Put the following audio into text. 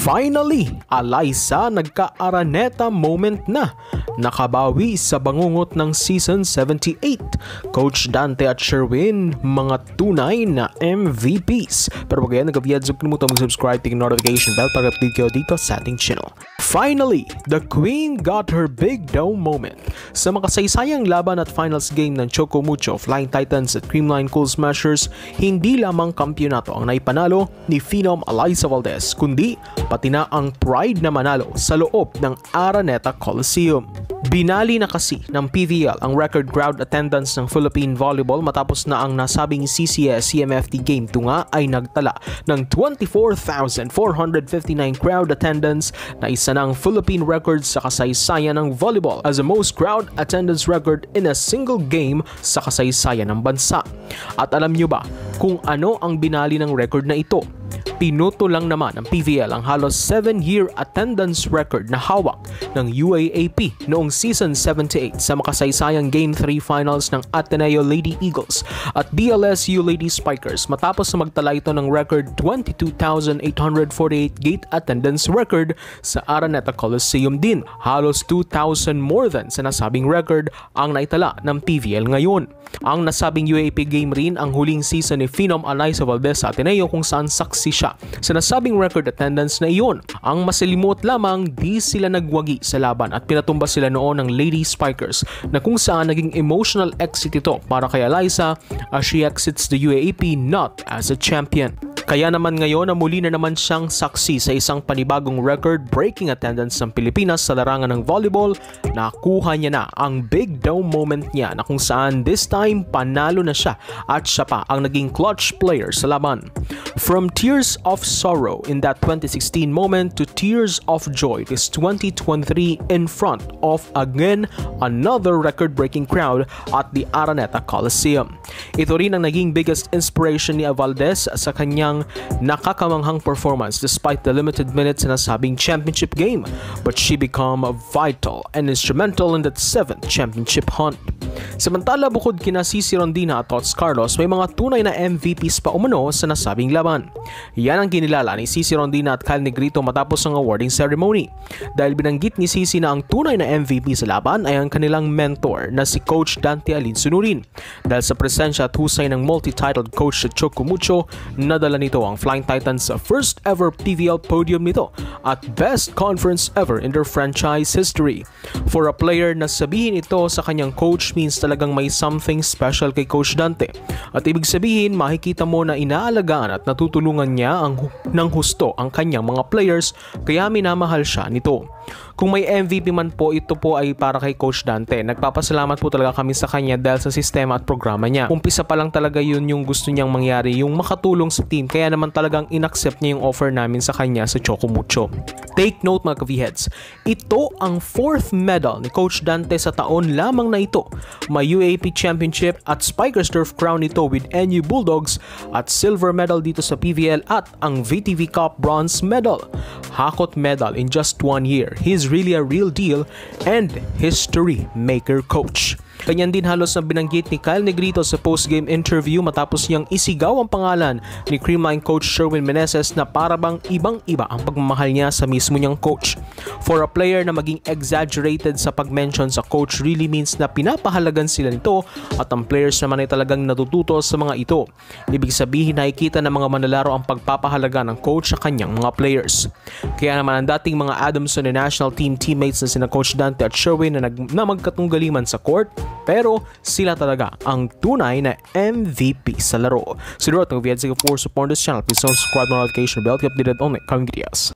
Finally, Alyssa nagka-Araneta moment na. Nakabawi sa bangungot ng Season 78. Coach Dante at Sherwin, mga tunay na MVPs. Pero pag yan nag-aviad, huwag kalimutan mag-subscribe, tingin notification bell para update kayo dito sa ating channel. Finally, the Queen got her big dome moment. Sa makasaysayang laban at finals game ng Choco Mucho, Flying Titans at Creamline Cool Smashers, hindi lamang kampyonato ang naipanalo ni Phenom Alyssa Valdez, kundi pati na ang pride na manalo sa loob ng Araneta Coliseum. Binali na kasi ng PVL ang record crowd attendance ng Philippine Volleyball matapos na ang nasabing CCS CMFT Game 2 nga ay nagtala ng 24,459 crowd attendance na isa ng Philippine record sa kasaysayan ng volleyball as the most crowd attendance record in a single game sa kasaysayan ng bansa. At alam nyo ba kung ano ang binali ng record na ito? Pinuto lang naman ng PVL ang halos 7-year attendance record na hawak ng UAAP noong Season 78 sa makasaysayang Game 3 Finals ng Ateneo Lady Eagles at BLSU Lady Spikers matapos na magtala ito ng record 22,848 gate attendance record sa Araneta Coliseum din. Halos 2,000 more than sa nasabing record ang naitala ng PVL ngayon. Ang nasabing UAAP game rin ang huling season ni Phenom Alyssa Valdez sa Ateneo kung saan saksi siya sa nasabing record attendance na iyon. Ang masilimot lamang, di sila nagwagi sa laban at pinatumba sila noon ng Lady Spikers na kung saan naging emotional exit ito para kay Alyssa as she exits the UAAP not as a champion. Kaya naman ngayon na muli na naman siyang saksi sa isang panibagong record-breaking attendance ng Pilipinas sa larangan ng volleyball. Nakuha niya na ang big dome moment niya na kung saan this time panalo na siya at siya pa ang naging clutch player sa laban. From tears of sorrow in that 2016 moment to tears of joy this 2023 in front of again another record-breaking crowd at the Araneta Coliseum. Ito rin ang naging biggest inspiration ni Valdez sa kanyang nakakamanghang performance despite the limited minutes na nasabing championship game, but she became vital and instrumental in that 7th championship hunt. Samantala, bukod kina Cici Rondina at Tots Carlos, may mga tunay na MVPs pa umano sa nasabing laban. Yan ang kinilala ni Cici Rondina at Kyle Negrito matapos ang awarding ceremony. Dahil binanggit ni Cici na ang tunay na MVP sa laban ay ang kanilang mentor na si Coach Dante Alinsunurin. Dahil sa presensya at husay ng multi-titled coach sa Choco Mucho, nadala nito ang Flying Titans sa first ever PVL podium nito at best conference ever in their franchise history. For a player na sabihin ito sa kanyang coach means talagang may something special kay Coach Dante. At ibig sabihin, makikita mo na inaalagaan at natutulungan niya ng husto ang kanyang mga players kaya minamahal siya nito. Kung may MVP man po, ito po ay para kay Coach Dante. Nagpapasalamat po talaga kami sa kanya dahil sa sistema at programa niya. Umpisa pa lang talaga yun yung gusto niyang mangyari, yung makatulong sa team. Kaya naman talagang inaccept niya yung offer namin sa kanya sa Choco Mucho. Take note mga ka-V-Heads, ito ang 4th medal ni Coach Dante sa taon lamang na ito. May UAAP Championship at Spikers Turf Crown ito with NU Bulldogs at silver medal dito sa PVL at ang VTV Cup bronze medal. Hakot medal in just 1 year. He's really a real deal and history maker coach. Kanyan din halos na binanggit ni Kyle Negrito sa post-game interview matapos niyang isigaw ang pangalan ni Creamline coach Sherwin Meneses na parabang ibang-iba ang pagmamahal niya sa mismo niyang coach. For a player na maging exaggerated sa pag-mention sa coach really means na pinapahalagan sila nito at ang players naman ay talagang natututo sa mga ito. Ibig sabihin nakikita ng mga manlalaro ang pagpapahalaga ng coach sa kanyang mga players. Kaya naman ang dating mga Adamson and national team teammates na sina Coach Dante at Sherwin na magkatungaliman sa court, pero sila talaga ang tunay na MVP sa laro. So, if you have for support this channel, please subscribe to the notification bell to be updated on my coming videos.